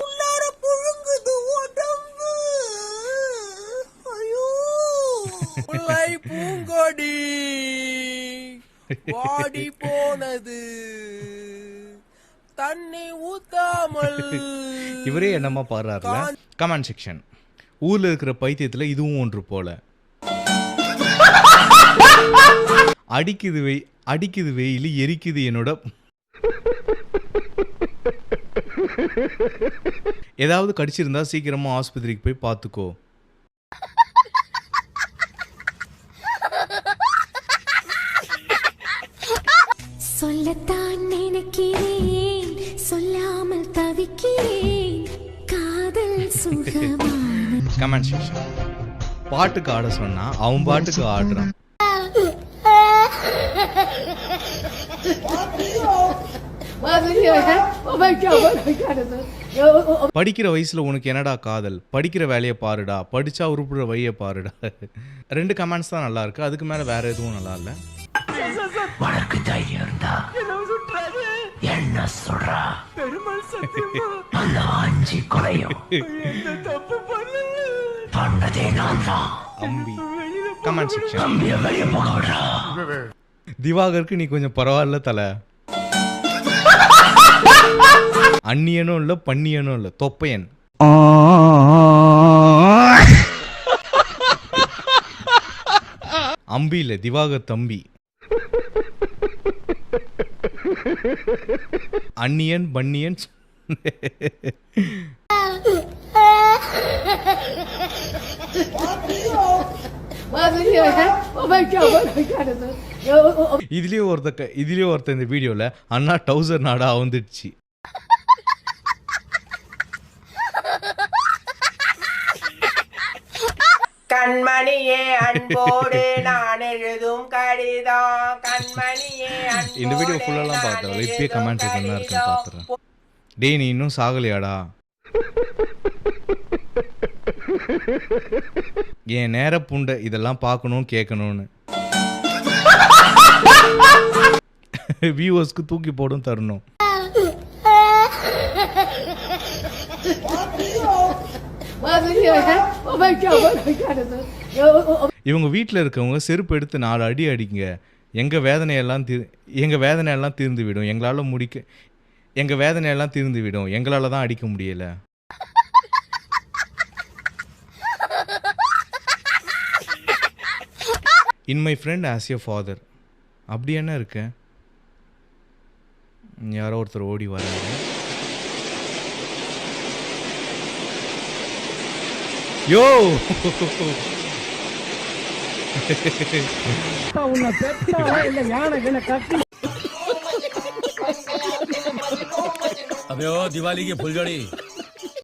உள்ளார புழுங்குது உடம்பு. ஐயோ உள்ளை பூங்கொடி வாடி போனது தண்ணி ஊத்தாமல். இவரே என்னமா பாடுறாருல. Comment section. ஊர்ல இருக்கிற பைத்தியத்துல இதுவும் ஒன்று போல. அடிக்குது வெயில் எரிக்குது என்னோட. ஏதாவது கடிச்சிருந்தா சீக்கிரமா ஆஸ்பத்திரிக்கு போய் பார்த்துக்கோ. சொல்லத்தான் நினைக்கிறேன் சொல்லாமல் தவிக்கிறேன் காதல் சுகமான. Comment section. பாட்டுக்கு ஆட சொன்னா அவன் பாட்டுக்கு ஆடுறான். படிக்கிற வயசுல உனக்கு என்னடா காதல், படிக்கிற வேலையை பாருடா, படிச்சா உருப்புற வழியை பாருடா. 2 கமெண்ட்ஸ் தான் நல்லா இருக்கு, அதுக்கு மேல வேற எதுவும் நல்லா இல்ல. உனக்கு தைரியம் இருந்தா என்ன சொல்றா, அந்த 5 கொலையும் பண்ணதே நான் தான். அம்பி. Comment section. அம்பிய வெளிய போக விடுறா. திவாகருக்கு நீ கொஞ்சம் பரவாயில்ல தல. அந்நியனும் இல்ல பன்னியனும் இல்ல தொப்பையன். அம்பி இல்ல திவாகர் தம்பி. அந்நியன் பன்னியன். இதுலயே ஒருத்த இந்த வீடியோல அண்ணா டவுசர் நாடா வந்துடுச்சு. கண்மணியே அன்போடு நான் எழுதும் கடிதம். கண்மணியே இந்த வீடியோ ஃபுல்லெல்லாம் பார்த்தவள இப்பயே கமெண்ட் இருக்குன்னு இருக்குன்னு பார்த்துறேன். டேய் நீ இன்னும் சாகலையாடா? என் நேர புண்டை இதெல்லாம் பார்க்கணும் கேட்கணும்னு. வியூவர்ஸ்க்கு தூக்கி போடும் தரணும். இவங்க வீட்டில் இருக்கவங்க செருப்பு எடுத்து 4 அடி அடிங்க, எங்க வேதனையெல்லாம் தீர்ந்து விடும், எங்க வேதனையெல்லாம் தீர்ந்து விடும், எங்களால தான் அடிக்க முடியல. In my friend as your father. அப்படி என்ன இருக்கு? யாரோ ஒருத்தர் ஓடி வராரு. யோ अबे ओ दिवाली की फुलझड़ी